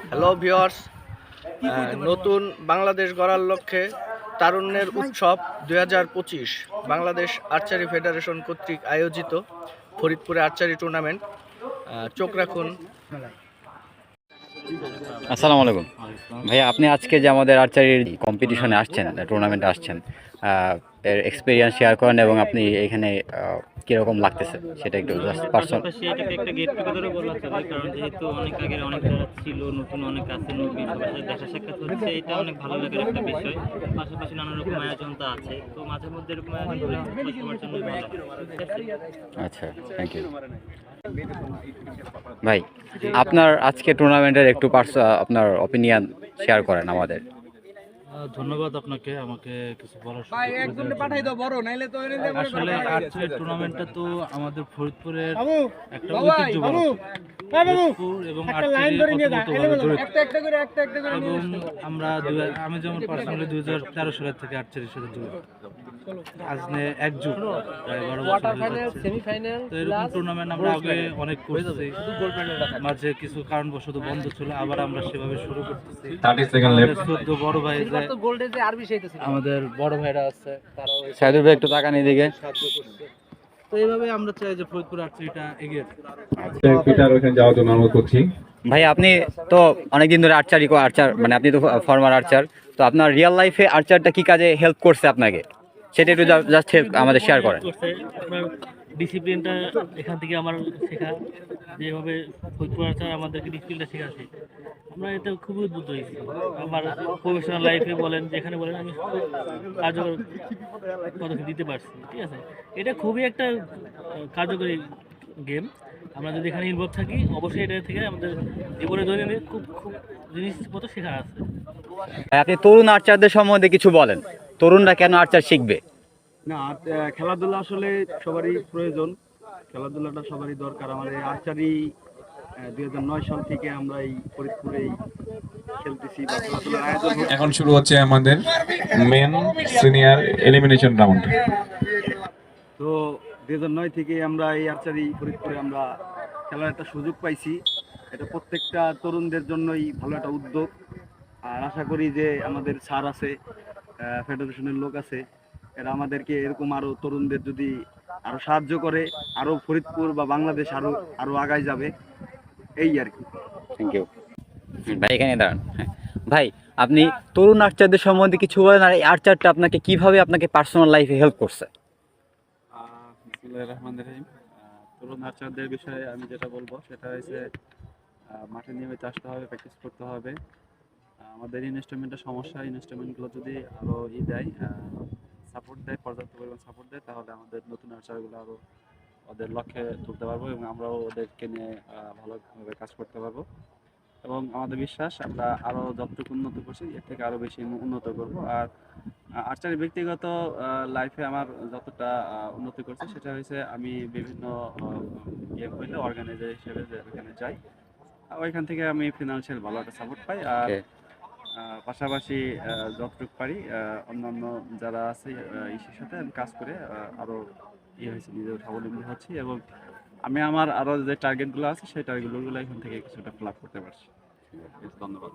Hello viewers, নতুন বাংলাদেশ গড়ার লক্ষ্যে তারুণ্যের উৎসব 2025 বাংলাদেশ আর্চারি ফেডারেশন কর্তৃক আয়োজিত ফরিদপুরে আর্চারি টুর্নামেন্ট। চোখ রাখুন। আসসালামু আলাইকুম ভাইয়া, আপনি আজকে যে আমাদের আর্চারির কম্পিটিশনে আসছেন, টুর্নামেন্টে আসছেন, এর এক্সপিরিয়েন্স শেয়ার করেন এবং আপনি এখানে কীরকম লাগতেছে সেটা একটু জাস্ট পার্সোনাল। পাশাপাশি এটাকে একটা গেট টুগেদারও বলা চলে, কারণ যেহেতু অনেক আগের অনেক যারা ছিল, নতুন অনেক আছে, নবীন সবার সাথে দেখা সাক্ষাৎ হচ্ছে, এটা অনেক ভালো লাগার একটা বিষয়। পাশাপাশি নানা রকম আয়োজন তো আছে, তো মাঝে মধ্যে এরকম আয়োজন হলে সবার জন্যই ভালো। আচ্ছা, থ্যাংক ইউ ভাই। আপনার আজকে টুর্নামেন্টের একটু আপনার অপিনিয়ন শেয়ার করেন আমাদের। ধন্যবাদ আপনাকে আমাকে কিছু বলার আসলে আর্চারি টুর্নামেন্টটা তো আমাদের ফরিদপুরের একটা ঐতিহ্য ফরিদপুর এবং এবং আমি যেমন পার্সোনালি 2013 সালের থেকে আর্চারির সাথে জড়িত, আজ নিয়ে এক যুগ, প্রায় 12 বছর হয়ে যাচ্ছে। তো এরকম টুর্নামেন্ট আমরা আগে অনেক করছি, মাঝে কিছু কারণবশত বন্ধ ছিল, আবার আমরা সেভাবে শুরু করতেছি। 14 বড় ভাই, আমাদের বড় ভাইরা আছে, তারাও সাইদুল ভাই একটু টাকা নিয়ে দিকে সাহায্য করছে। তো এইভাবে আমরা চাই যে ফরিদপুর আর্চারিটা এগিয়ে যাওয়ার জন্য অনুরোধ করছি। ভাই, আপনি তো অনেকদিন ধরে আর্চার মানে আপনি তো ফর্মার আর্চার, তো আপনার রিয়েল লাইফে আর্চারটা কি কাজে হেল্প করছে আপনাকে, সেটা একটু জাস্ট আমাদের শেয়ার করেন। আপনার ডিসিপ্লিনটা এখান থেকে আমার শেখা, যেভাবে ফরিদপুর আর্চার আমাদেরকে ডিসিপ্লিনটা শেখাচ্ছে, আমরা এটা খুবই উদ্বুদ্ধ হয়েছি। আমার প্রফেশনাল লাইফে বলেন, যেখানে বলেন, আমি কার্যকর পদক্ষেপ দিতে পারছি। ঠিক আছে, এটা খুবই একটা কার্যকরী গেম। আমরা যদি এখানে ইনভলভ থাকি, অবশ্যই এটা থেকে আমাদের জীবনে দৈনন্দিন খুব জিনিসপত্র শেখার আছে। আপনি তরুণ আর্চারদের সম্বন্ধে কিছু বলেন, তরুণরা কেন আর্চার শিখবে? না, খেলাধুলা আসলে সবারই প্রয়োজন, খেলাধুলাটা সবারই দরকার। আমাদের আর্চারি 2009 সাল থেকে আমরা এই ফরিদপুরেই খেলতেছি বা খেলাধুলার আয়োজন হচ্ছে। এখন শুরু হচ্ছে আমাদের মেন সিনিয়র এলিমিনেশন রাউন্ড। তো 2009 থেকে আমরা এই আর্চারি ফরিদপুরে আমরা খেলার একটা সুযোগ পাইছি। এটা প্রত্যেকটা তরুণদের জন্যই ভালো একটা উদ্যোগ। আর আশা করি যে আমাদের স্যার আছে, ফেডারেশনের লোক আছে, এরা আমাদেরকে এরকম আরো তরুণদের যদি আরো সাহায্য করে, আরো ফরিদপুর বা বাংলাদেশ আরো আগায় যাবে, এই আর কি। থ্যাংক ইউ ভাই, এখানে দাঁড়ান। হ্যাঁ ভাই, আপনি তরুণ আর্চারদের সম্বন্ধে কিছু বলেন, আর এই আর্চারটা আপনাকে কিভাবে আপনাকে পার্সোনাল লাইফে হেল্প করছে? বিসমিল্লাহির রহমানির রহিম। তরুণ আর্চারদের বিষয়ে আমি যেটা বলবো সেটা হচ্ছে মাঠে নিয়মিত আসতে হবে, প্র্যাকটিস করতে হবে। আমাদের ইনস্ট্রুমেন্টের সমস্যা, ইনস্ট্রুমেন্টগুলো যদি আরও দেয়, সাপোর্ট দেয়, পর্যাপ্ত পরিমাণ সাপোর্ট দেয়, তাহলে আমাদের নতুন আর্চারগুলো আরও ওদের লক্ষ্যে তুলতে পারবো এবং আমরাও ওদেরকে নিয়ে ভালোভাবে কাজ করতে পারবো। এবং আমাদের বিশ্বাস আমরা আরও যতটুকু উন্নত করছি এর থেকে আরও বেশি উন্নত করব। আর আর্চারি ব্যক্তিগত লাইফে আমার যতটা উন্নতি করছে সেটা হয়েছে আমি বিভিন্ন গেম হইলে অর্গানাইজার হিসেবে ওইখানে যাই, ওইখান থেকে আমি ফিনান্সিয়াল ভালো একটা সাপোর্ট পাই। আর পাশাপাশি যতটুকু পারি অন্যান্য যারা আছে ইসের সাথে আমি কাজ করে আরও হয়েছে, নিজের স্বাবলম্বী হচ্ছি এবং আমি আমার আরও যে টার্গেটগুলো আছে সেই টার্গেটগুলো এখান থেকে কিছুটা ফিল আপ করতে পারছি। ধন্যবাদ।